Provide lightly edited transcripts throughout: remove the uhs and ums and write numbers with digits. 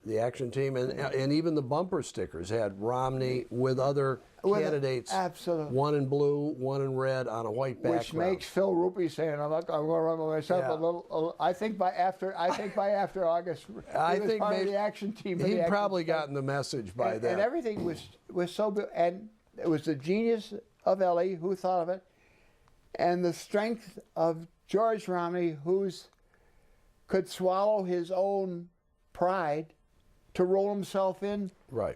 the action team, and even the bumper stickers had Romney with other candidates. Absolutely. One in blue, one in red on a white background. Which makes Phil Rupee saying, "I'm going to run by myself a little." I think by after August, he was part of the action team. He'd probably gotten the message by then. And everything was so good. And it was the genius of Ellie who thought of it, and the strength of George Romney, who could swallow his own pride to roll himself in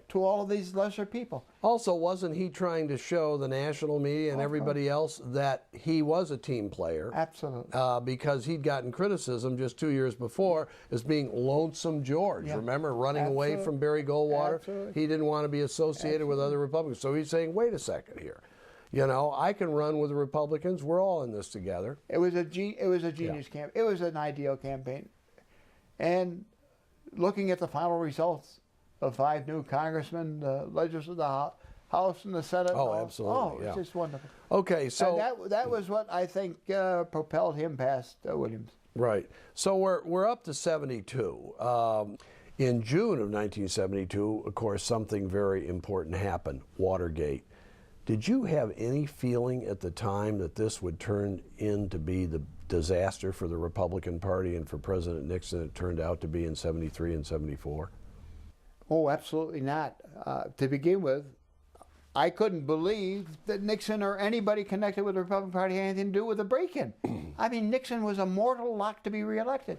to all of these lesser people. Also, wasn't he trying to show the national media and everybody else that he was a team player? Absolutely. Because he'd gotten criticism just 2 years before as being Lonesome George. Yeah. Remember, running away from Barry Goldwater? Absolutely. He didn't want to be associated with other Republicans. So he's saying, wait a second here. You know, I can run with the Republicans. We're all in this together. It was a genius campaign. It was an ideal campaign. And looking at the final results of 5 new congressmen, the legislature, the House and the Senate. Oh, absolutely. It's just wonderful. Okay, so and that was what I think propelled him past Williams. Right. So we're up to 72. In June of 1972, of course, something very important happened, Watergate. Did you have any feeling at the time that this would turn in to be the disaster for the Republican Party and for President Nixon it turned out to be in 73 and 74? Oh, absolutely not. To begin with, I couldn't believe that Nixon or anybody connected with the Republican Party had anything to do with the break-in. I mean, Nixon was a mortal lock to be reelected.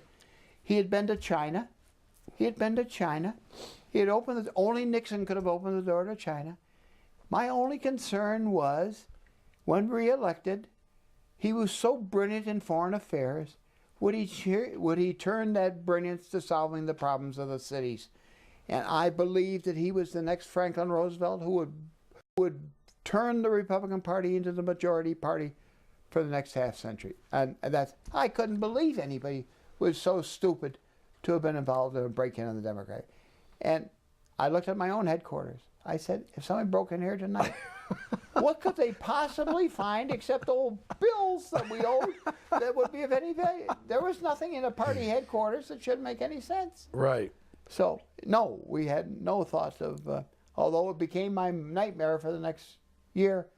He had been to China. He had opened only Nixon could have opened the door to China. My only concern was, when reelected, he was so brilliant in foreign affairs, would he turn that brilliance to solving the problems of the cities? And I believed that he was the next Franklin Roosevelt who would turn the Republican Party into the majority party for the next half century. And I couldn't believe anybody was so stupid to have been involved in a break-in on the Democrat. And I looked at my own headquarters. I said, if somebody broke in here tonight, what could they possibly find except old bills that we owed that would be of any value? There was nothing in a party headquarters that should make any sense. Right. So, no, we had no thoughts of, although it became my nightmare for the next year,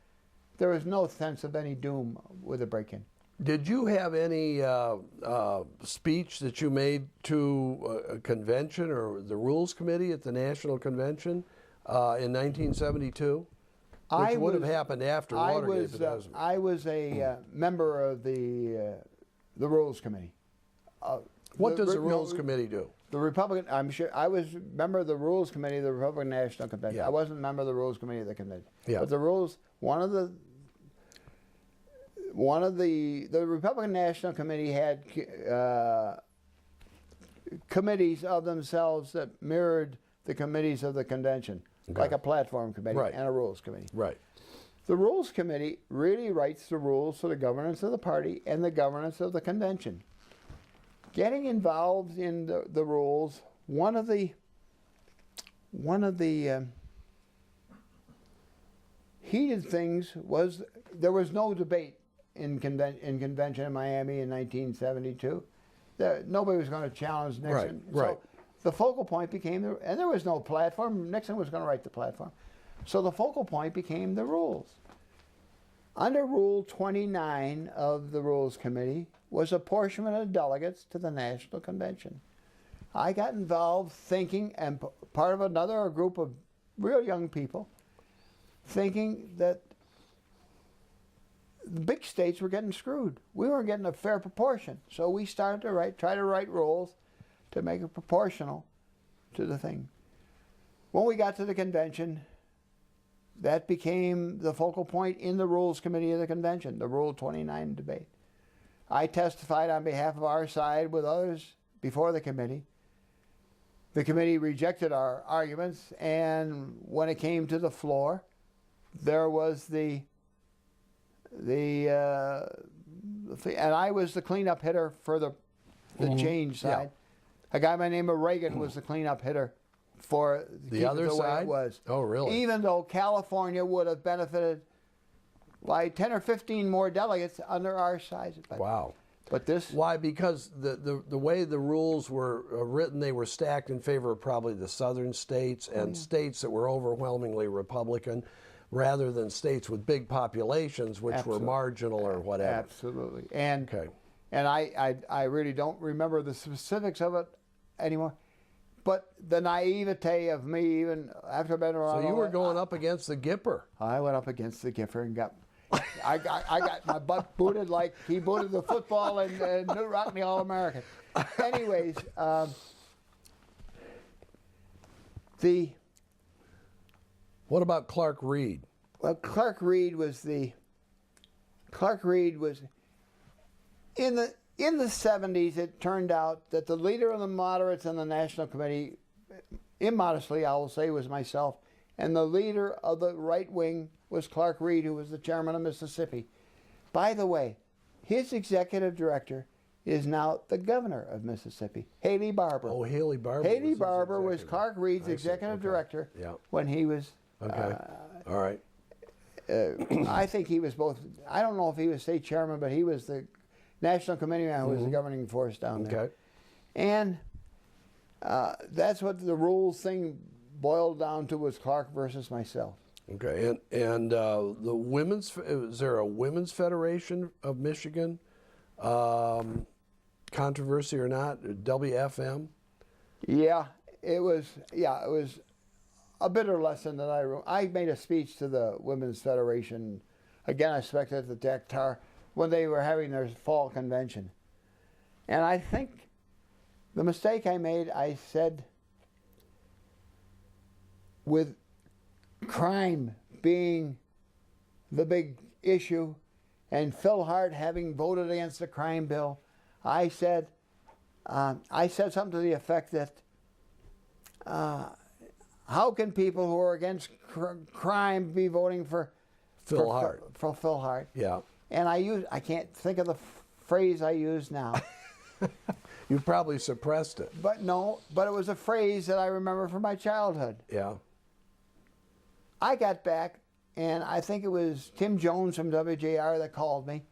there was no sense of any doom with a break-in. Did you have any speech that you made to a convention or the Rules Committee at the National Convention in 1972? Which would have happened after Watergate. I was a member of the Rules Committee. What does the Rules Committee do? The Republican, I'm sure, I was a member of the Rules Committee of the Republican National Convention. Yeah. I wasn't a member of the Rules Committee of the convention. Yeah. But the rules, the Republican National Committee had committees of themselves that mirrored the committees of the convention, like a platform committee and a rules committee. Right. The Rules Committee really writes the rules for the governance of the party and the governance of the convention. Getting involved in the rules, one of the heated things was there was no debate in convention in Miami in 1972. Nobody was going to challenge Nixon. Right. So the focal point became, and there was no platform. Nixon was going to write the platform. So the focal point became the rules. Under Rule 29 of the Rules Committee was apportionment of delegates to the National Convention. I got involved thinking, and part of a group of real young people, thinking that the big states were getting screwed. We weren't getting a fair proportion. So we started to try to write rules to make it proportional to the thing. When we got to the convention, that became the focal point in the Rules Committee of the convention, the Rule 29 debate. I testified on behalf of our side with others before the committee. The committee rejected our arguments, and when it came to the floor, there was and I was the cleanup hitter for the change side. A guy by the name of Reagan was the cleanup hitter for the other side. It was. Oh, really? Even though California would have benefited by 10 or 15 more delegates under our side. But wow. But this, Why? Because the way the rules were written, they were stacked in favor of probably the southern states and states that were overwhelmingly Republican, rather than states with big populations which were marginal or whatever. Absolutely. And Okay. and I really don't remember the specifics of it anymore. But the naivete of me, even after I've been around. So you were going up against the Gipper. I went up against the Giffer and got. I got my butt booted like he booted the football in New Rockney All-American. Anyways, What about Clark Reed? well, Clark Reed was in the 70s. It turned out that the leader of the moderates in the National Committee, immodestly I will say, was myself, and the leader of the right wing was Clark Reed, who was the chairman of Mississippi. By the way, his executive director is now the governor of Mississippi, Haley Barbour. Oh, Haley Barbour. Haley Barbour was Clark Reed's I see. executive director Yeah. when he was. Okay. All right. I think he was both. I don't know if he was state chairman, but he was the national committee man who was the governing force down there. Okay. And that's what the rules thing boiled down to, was Clark versus myself. Okay. And the women's, is there a women's federation of Michigan? Controversy or not? WFM? Yeah, it was. Yeah, it was a bitter lesson that I wrote. I made a speech to the Women's Federation. Again, I expected at the Dakar when they were having their fall convention. And I think the mistake I made, I said, with crime being the big issue and Phil Hart having voted against the crime bill, I said something to the effect that how can people who are against crime be voting for Phil Hart? For Phil Hart. Yeah. And I can't think of the phrase I used now. You probably suppressed it. But it was a phrase that I remember from my childhood. Yeah. I got back, and I think it was Tim Jones from WJR that called me,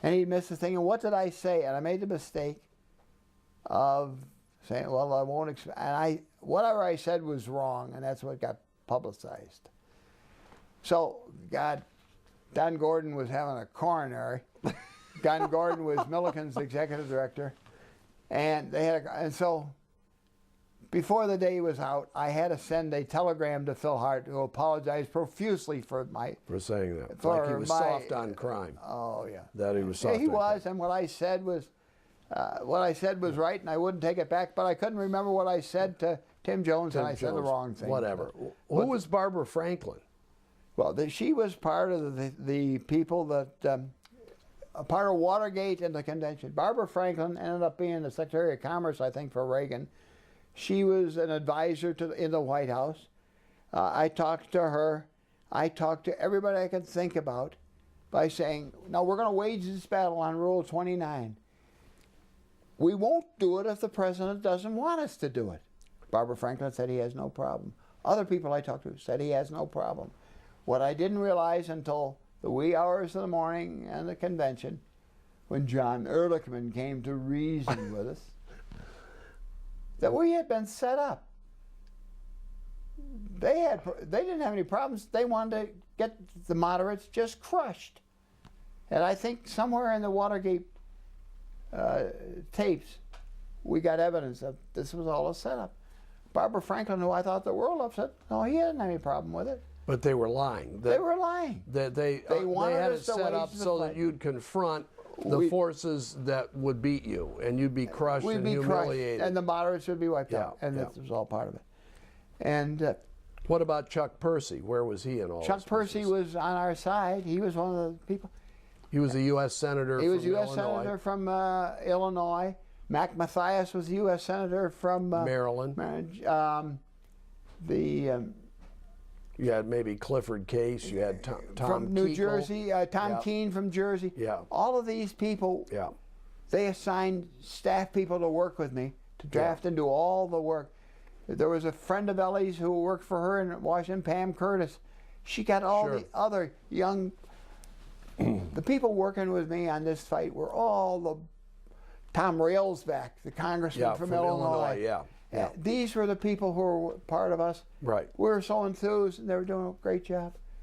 and he missed the thing. And what did I say? And I made the mistake of saying, "Well, I won't." And whatever I said was wrong, and that's what got publicized. So, Don Gordon was having a coronary. Don Gordon was Milliken's executive director, and so before the day was out, I had to send a telegram to Phil Hart to apologize profusely for saying that. For like he was soft on crime. Oh yeah. That he was soft. Yeah, he on was, crime. and what I said was right, and I wouldn't take it back. But I couldn't remember what I said to Tim Jones, and I said the wrong thing. Whatever. Who was Barbara Franklin? Well, she was part of the people that. A part of Watergate and the convention. Barbara Franklin ended up being the Secretary of Commerce, I think, for Reagan. She was an advisor in the White House. I talked to her. I talked to everybody I could think about by saying, "No, we're going to wage this battle on Rule 29. We won't do it if the president doesn't want us to do it." Barbara Franklin said he has no problem. Other people I talked to said he has no problem. What I didn't realize until the wee hours of the morning and the convention, when John Ehrlichman came to reason with us, that we had been set up. They didn't have any problems. They wanted to get the moderates just crushed. And I think somewhere in the Watergate tapes, we got evidence that this was all a setup. Barbara Franklin, who I thought the world of, said, no, he didn't have any problem with it. But they were lying. They were lying. They wanted had it us to set wage up the so fight. that you'd confront the forces that would beat you, and you'd be crushed We'd and be humiliated. crushed, and the moderates would be wiped out. And yeah. this was all part of it. And what about Chuck Percy? Where was he in all Chuck this Percy business? was on our side. He was one of the people. He was a U.S. Senator He was from U.S. Illinois. Senator from Illinois. Mac Mathias was U.S. Senator from Maryland. You had maybe Clifford Case. You had Tom from New Kuchel. Jersey. Tom Keene from Jersey. Yeah. All of these people. Yeah. They assigned staff people to work with me to draft and do all the work. There was a friend of Ellie's who worked for her in Washington, Pam Curtis. She got all the other young. The people working with me on this fight were all the Tom Railsback, the congressman from Illinois. Yeah. These were the people who were part of us. Right. We were so enthused, and they were doing a great job.